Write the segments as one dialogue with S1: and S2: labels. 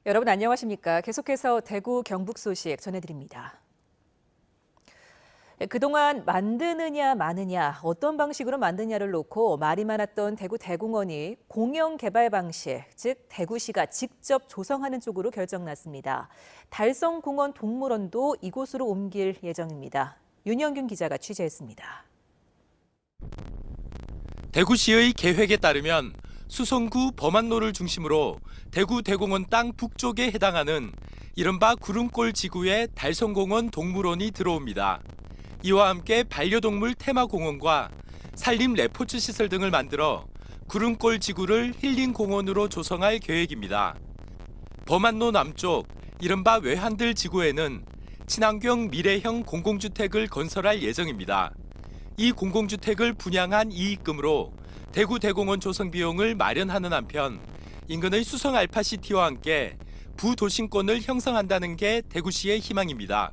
S1: 여러분 안녕하십니까? 계속해서 대구 경북 소식 전해드립니다. 그동안 만드느냐 마느냐 어떤 방식으로 만드냐를 놓고 말이 많았던 대구 대공원이 공영 개발 방식, 즉 대구시가 직접 조성하는 쪽으로 결정났습니다. 달성공원 동물원도 이곳으로 옮길 예정입니다. 윤영균 기자가 취재했습니다.
S2: 대구시의 계획에 따르면 수성구 범안로를 중심으로 대구 대공원 땅 북쪽에 해당하는 이른바 구름골 지구에 달성공원 동물원이 들어옵니다. 이와 함께 반려동물 테마공원과 산림 레포츠 시설 등을 만들어 구름골 지구를 힐링공원으로 조성할 계획입니다. 범안로 남쪽 이른바 외환들 지구에는 친환경 미래형 공공주택을 건설할 예정입니다. 이 공공주택을 분양한 이익금으로 대구 대공원 조성 비용을 마련하는 한편 인근의 수성 알파시티와 함께 부도심권을 형성한다는 게 대구시의 희망입니다.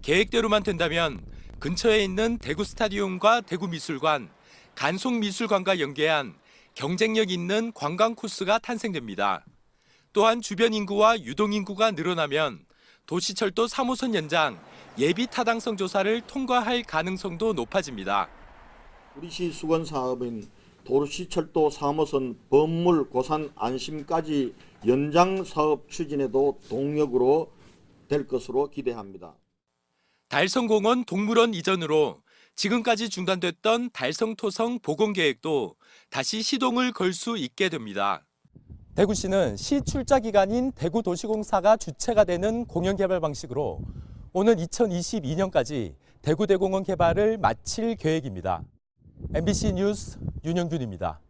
S2: 계획대로만 된다면 근처에 있는 대구 스타디움과 대구 미술관, 간송미술관과 연계한 경쟁력 있는 관광 코스가 탄생됩니다. 또한 주변 인구와 유동 인구가 늘어나면 도시철도 3호선 연장 예비 타당성 조사를 통과할 가능성도 높아집니다.
S3: 우리 시 수건 사업인 도시철도 3호선 범물 고산 안심까지 연장 사업 추진에도 동력으로 될 것으로 기대합니다.
S2: 달성공원 동물원 이전으로 지금까지 중단됐던 달성토성 복원 계획도 다시 시동을 걸 수 있게 됩니다. 대구시는 시 출자 기관인 대구도시공사가 주체가 되는 공영개발 방식으로 오는 2022년까지 대구대공원 개발을 마칠 계획입니다. MBC 뉴스 윤영균입니다.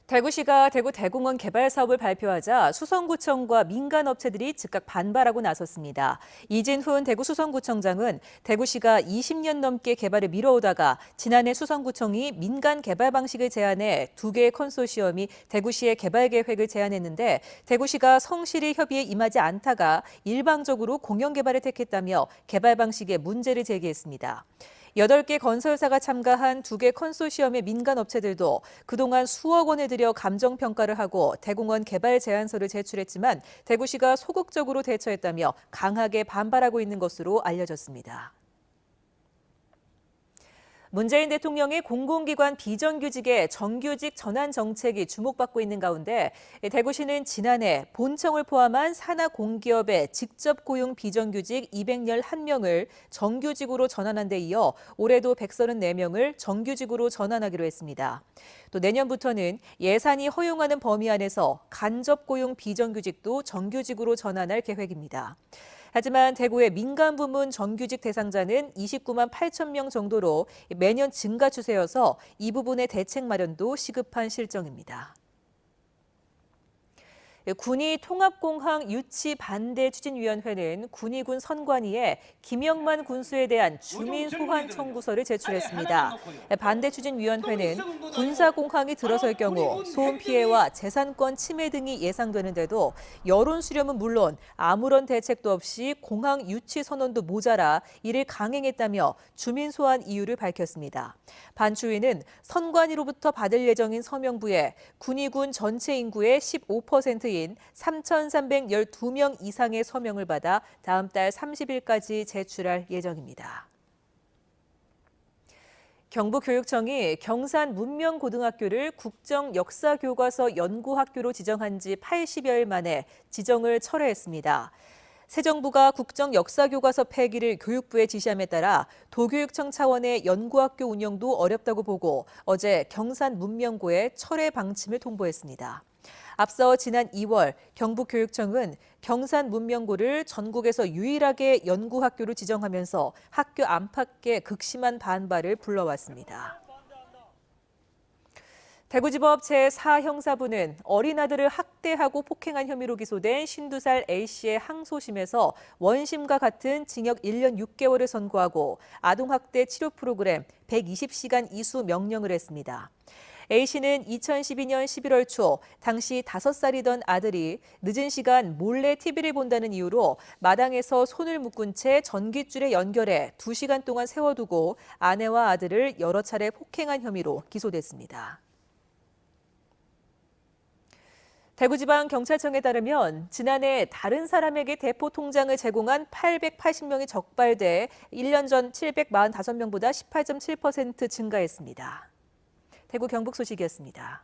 S1: 대구시가 대구 대공원 개발 사업을 발표하자 수성구청과 민간업체들이 즉각 반발하고 나섰습니다. 이진훈 대구 수성구청장은 대구시가 20년 넘게 개발을 미뤄오다가 지난해 수성구청이 민간 개발 방식을 제안해 두 개의 컨소시엄이 대구시의 개발 계획을 제안했는데 대구시가 성실히 협의에 임하지 않다가 일방적으로 공영 개발을 택했다며 개발 방식에 문제를 제기했습니다. 8개 건설사가 참가한 2개 컨소시엄의 민간업체들도 그동안 수억 원을 들여 감정평가를 하고 대공원 개발 제안서를 제출했지만 대구시가 소극적으로 대처했다며 강하게 반발하고 있는 것으로 알려졌습니다. 문재인 대통령의 공공기관 비정규직의 정규직 전환 정책이 주목받고 있는 가운데 대구시는 지난해 본청을 포함한 산하 공기업의 직접 고용 비정규직 211명을 정규직으로 전환한 데 이어 올해도 134명을 정규직으로 전환하기로 했습니다. 또 내년부터는 예산이 허용하는 범위 안에서 간접 고용 비정규직도 정규직으로 전환할 계획입니다. 하지만 대구의 민간 부문 정규직 대상자는 29만 8천 명 정도로 매년 증가 추세여서 이 부분의 대책 마련도 시급한 실정입니다. 군위 통합공항 유치 반대 추진위원회는 군위군 선관위에 김영만 군수에 대한 주민 소환 청구서를 제출했습니다. 반대 추진위원회는 군사공항이 들어설 경우 소음 피해와 재산권 침해 등이 예상되는데도 여론 수렴은 물론 아무런 대책도 없이 공항 유치 선언도 모자라 이를 강행했다며 주민 소환 이유를 밝혔습니다. 반추위는 선관위로부터 받을 예정인 서명부에 군위군 전체 인구의 15%인 3,312명 이상의 서명을 받아 다음 달 30일까지 제출할 예정입니다. 경북교육청이 경산 문명고등학교를 국정역사교과서 연구학교로 지정한 지 80여일 만에 지정을 철회했습니다. 새 정부가 국정역사교과서 폐기를 교육부에 지시함에 따라 도교육청 차원의 연구학교 운영도 어렵다고 보고 어제 경산문명고에 철회 방침을 통보했습니다. 앞서 지난 2월 경북교육청은 경산문명고를 전국에서 유일하게 연구학교로 지정하면서 학교 안팎의 극심한 반발을 불러왔습니다. 대구지법 제4형사부는 어린 아들을 학대하고 폭행한 혐의로 기소된 52살 A씨의 항소심에서 원심과 같은 징역 1년 6개월을 선고하고 아동학대 치료 프로그램 120시간 이수 명령을 했습니다. A씨는 2012년 11월 초 당시 5살이던 아들이 늦은 시간 몰래 TV를 본다는 이유로 마당에서 손을 묶은 채 전깃줄에 연결해 2시간 동안 세워두고 아내와 아들을 여러 차례 폭행한 혐의로 기소됐습니다. 대구지방경찰청에 따르면 지난해 다른 사람에게 대포 통장을 제공한 880명이 적발돼 1년 전 745명보다 18.7% 증가했습니다. 대구 경북 소식이었습니다.